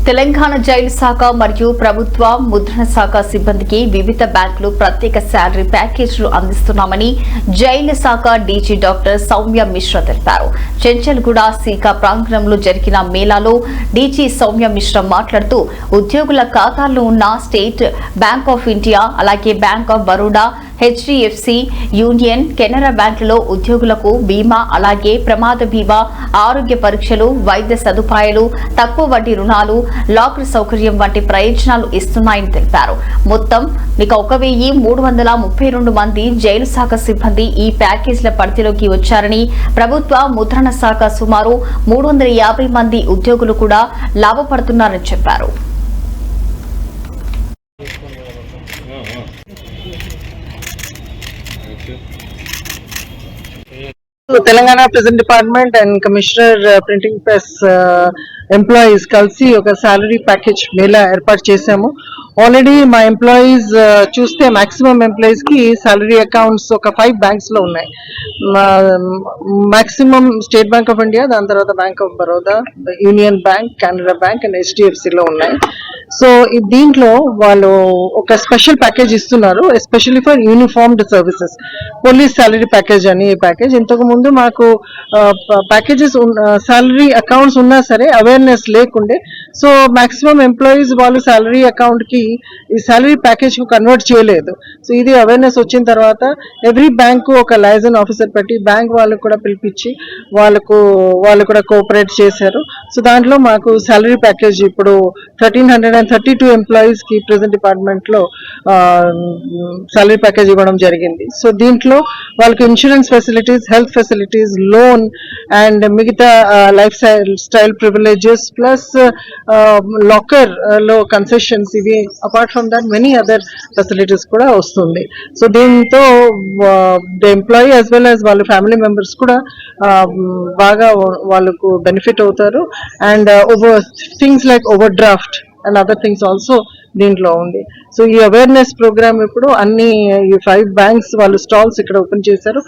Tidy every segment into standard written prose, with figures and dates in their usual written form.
Telangana jail శాఖ మరియు ప్రభుత్వ ముద్రణ శాఖ సిబ్బందికి వివిధ బ్యాంకులు ప్రత్యేక శాలరీ ప్యాకేజీలు అందిస్తున్నామని జైలు శాఖ డీజీ డాక్టర్ సౌమ్య మిశ్రా తెలిపారు. చెంచల్గూడ సీకా ప్రాంగణంలో జరిగిన మేళాలో డీజీ సౌమ్య మిశ్రా మాట్లాడుతూ ఉద్యోగుల ఖాతాల్లో ఉన్న స్టేట్ బ్యాంక్ ఆఫ్ ఇండియా, అలాగే bank of Baroda, HDFC, union, Canara బ్యాంకులలో ఉద్యోగులకు బీమా, అలాగే ప్రమాద బీమా, ఆరోగ్య పరీక్షలు, వైద్య సదుపాయాలు, తక్కువ వడ్డీ రుణాలు, లాకర్ సౌకర్యం వంటి ప్రయోజనాలు ఇస్తున్నాయని తెలిపారు. మొత్తం 1332 మంది జైలు శాఖ సిబ్బంది ఈ ప్యాకేజీల పరిధిలోకి వచ్చారని, ప్రభుత్వ ముద్రణ శాఖ సుమారు 350 మంది ఉద్యోగులు కూడా లాభపడుతున్నారని చెప్పారు. Telangana present department and commissioner printing press employees కలిసి ఒక సాలరీ ప్యాకేజ్ మేళా ఏర్పాటు చేశాము. ఆల్రెడీ మా ఎంప్లాయీస్ చూస్తే మాక్సిమం ఎంప్లాయీస్ కి సాలరీ అకౌంట్స్ ఒక 5 బ్యాంక్స్ లో ఉన్నాయి. Maximum state bank of India, దాని తర్వాత bank of Baroda, union bank, Canara bank and HDFC లో ఉన్నాయి. సో దీంట్లో వాళ్ళు ఒక స్పెషల్ ప్యాకేజ్ ఇస్తున్నారు, especially for uniformed services. Police salary package అని ప్యాకేజ్. ఇంతకు ముందు మాకు ప్యాకేజెస్ సాలరీ అకౌంట్స్ ఉన్నా సరే అవేర్నెస్ లేకుండే. సో మాక్సిమం ఎంప్లాయీస్ వాళ్ళు సాలరీ అకౌంట్ కి ఈ సాలరీ ప్యాకేజ్ కు కన్వర్ట్ చేయలేదు. సో ఇది అవేర్నెస్ వచ్చిన తర్వాత ఎవ్రీ బ్యాంక్ ఒక లైజన్ ఆఫీసర్ పెట్టి బ్యాంక్ వాళ్ళకు కూడా పిలిపించి వాళ్ళు కూడా కోఆపరేట్ చేశారు. సో దాంట్లో మాకు సాలరీ ప్యాకేజ్ ఇప్పుడు 1332 ఎంప్లాయీస్ కి ప్రెజెంట్ డిపార్ట్మెంట్ లో సాలరీ ప్యాకేజ్ ఇవ్వడం జరిగింది. సో దీంట్లో వాళ్ళకి insurance facilities, health facilities, loan and మిగతా lifestyle privileges plus locker లో కన్సెషన్స్, ఇవి apart from that many other facilities కూడా వస్తుంది. సో దీంతో the employee as well as వాళ్ళ ఫ్యామిలీ మెంబర్స్ కూడా బాగా వాళ్ళకు బెనిఫిట్ అవుతారు. And things like overdraft and other things also దీంట్లో ఉంది. సో ఈ అవేర్నెస్ ప్రోగ్రామ్ ఇప్పుడు అన్ని 5 బ్యాంక్స్ వాళ్ళు స్టాల్స్ ఇక్కడ ఓపెన్ చేశారు.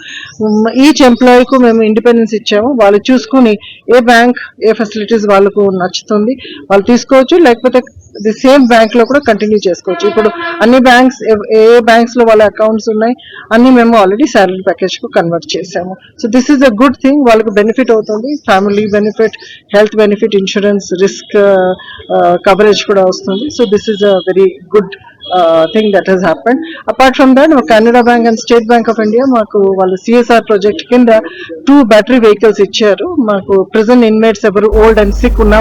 ఈచ్ ఎంప్లాయీకు మేము ఇండిపెండెన్స్ ఇచ్చాము. వాళ్ళు చూసుకుని ఏ బ్యాంక్ ఏ ఫెసిలిటీస్ వాళ్ళకు నచ్చుతుంది వాళ్ళు తీసుకోవచ్చు, లేకపోతే ది సేమ్ బ్యాంక్ లో కూడా కంటిన్యూ చేసుకోవచ్చు. ఇప్పుడు అన్ని బ్యాంక్స్ ఏ బ్యాంక్స్ లో వాళ్ళ అకౌంట్స్ ఉన్నాయి అన్ని మేము ఆల్రెడీ సాలరీ ప్యాకేజ్ కు కన్వర్ట్ చేసాము. So this is a good thing. వాళ్ళకు బెనిఫిట్ అవుతుంది, family benefit, health benefit, insurance, risk coverage కూడా వస్తుంది. So this is a very good thing that has happened. Apart from that, Canara Bank and State Bank of India మాకు వాళ్ళు CSR project కింద 2 battery vehicles ఇచ్చారు. మాకు present inmates ఎవరు old and sick ఉన్నా